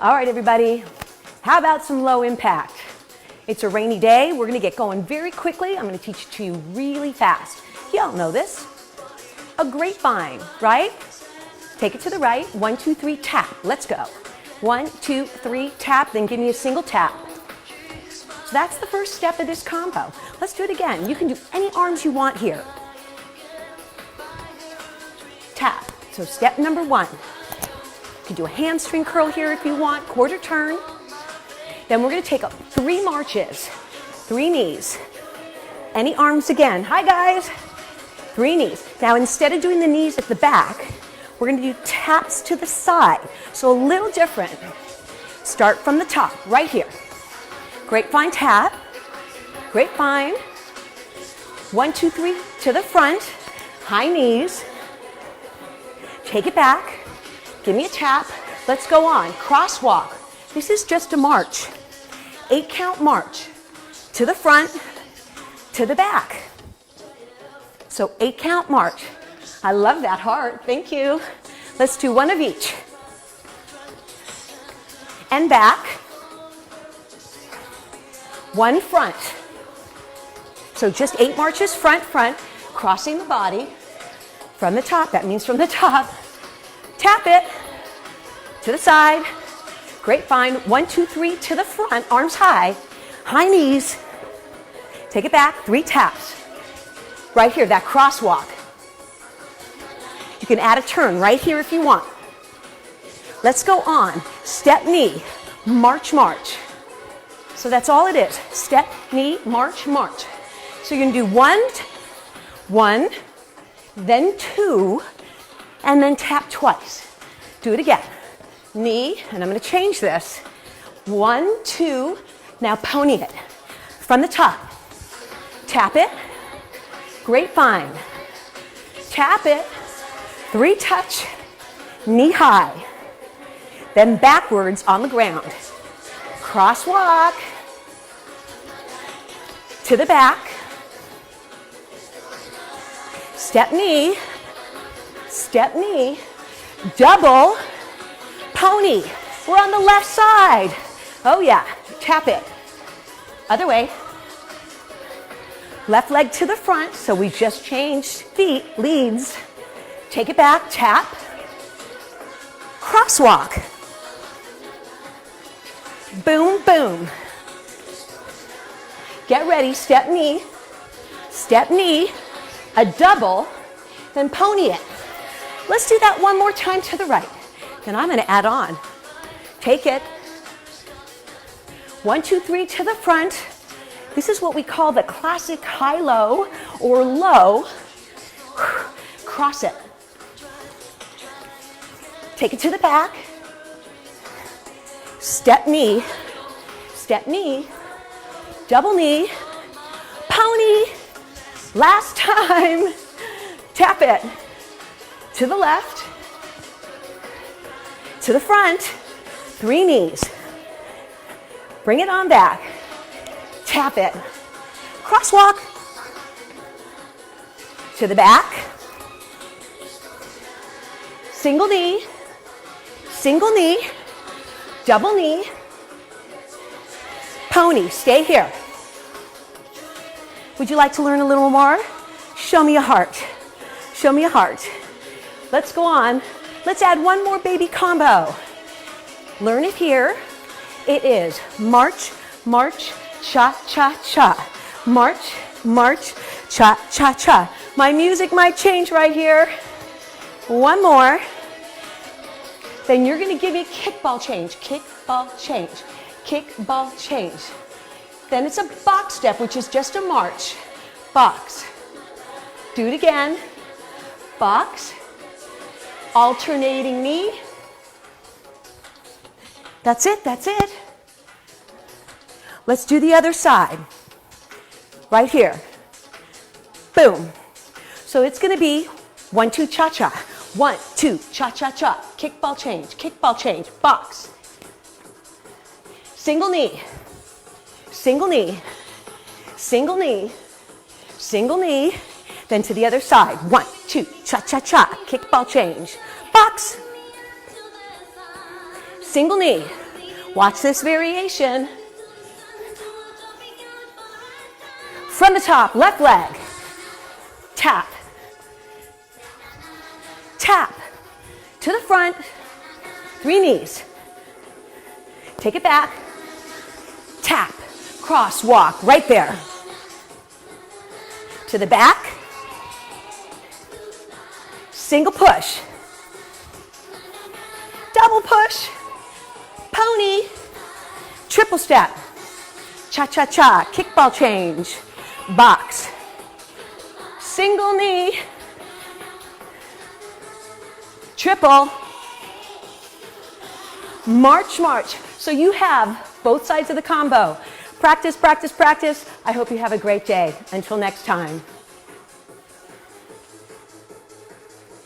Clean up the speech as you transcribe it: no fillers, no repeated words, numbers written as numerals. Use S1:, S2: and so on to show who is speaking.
S1: All right, everybody, how about some low impact? It's a rainy day. We're going to get going very quickly. I'm going to teach it to you really fast. You all know this. A grapevine, right? Take it to the right. 1, 2, 3, tap. Let's go. 1, 2, 3, tap. Then give me a single tap. So that's the first step of this combo. Let's do it again. You can do any arms you want here. Tap. So step number 1. You can do a hamstring curl here if you want, quarter turn. Then we're going to take up 3 marches, 3 knees. Any arms again. Hi, guys. 3 knees. Now, instead of doing the knees at the back, we're going to do taps to the side. So a little different. Start from the top, right here. Grapevine tap. Grapevine. 1, 2, 3 to the front. High knees. Take it back. Give me a tap. Let's go on. Crosswalk. This is just a march. 8 count march. To the front, to the back. So 8 count march. I love that heart. Thank you. Let's do one of each. And back. 1 front. So just 8 marches, front, front, crossing the body from the top. That means from the top. Tap it to the side. Grapevine. 1, 2, 3 to the front. Arms high. High knees. Take it back. 3 taps. Right here, that crosswalk. You can add a turn right here if you want. Let's go on. Step, knee, march, march. So that's all it is. Step, knee, march, march. So you're going to do 1, then 2, and then tap twice. Do it again. Knee, and I'm going to change this. 1, 2, now pony it. From the top. Tap it. Grapevine. Tap it. 3 touch. Knee high. Then backwards on the ground. Crosswalk. To the back. Step knee. Step knee. Double. Pony. We're on the left side. Oh yeah. Tap it. Other way. Left leg to the front. So we just changed feet, leads. Take it back. Tap. Crosswalk. Boom, boom. Get ready. Step knee. Step knee. A double. Then pony it. Let's do that one more time to the right. Then I'm going to add on. Take it. 1, 2, 3 to the front. This is what we call the classic high-low or low. Cross it. Take it to the back. Step knee. Step knee. Double knee. Pony. Last time. Tap it. To the left. To the front, 3 knees. Bring it on back. Tap it. Crosswalk. To the back. Single knee. Single knee. Double knee. Pony. Stay here. Would you like to learn a little more? Show me a heart. Show me a heart. Let's go on. Let's add one more baby combo. Learn it here. It is march, march, cha, cha, cha. March, march, cha, cha, cha. My music might change right here. One more. Then you're going to give me a kickball change. Kickball change. Kickball change. Then it's a box step, which is just a march. Box. Do it again. Box. Alternating knee. That's it, that's it. Let's do the other side. Right here. Boom. So it's going to be 1, 2, cha-cha. 1, 2, cha-cha-cha. Kickball change, box. Single knee. Single knee. Single knee. Single knee. Then to the other side. 1, 2, cha-cha-cha. Kickball change. Box. Single knee. Watch this variation. From the top, left leg. Tap. Tap. To the front. 3 knees. Take it back. Tap. Cross walk right there. To the back. Single push. Double push. Pony. Triple step. Cha-cha-cha. Kickball change. Box. Single knee. Triple. March, march. So you have both sides of the combo. Practice, practice, practice. I hope you have a great day. Until next time.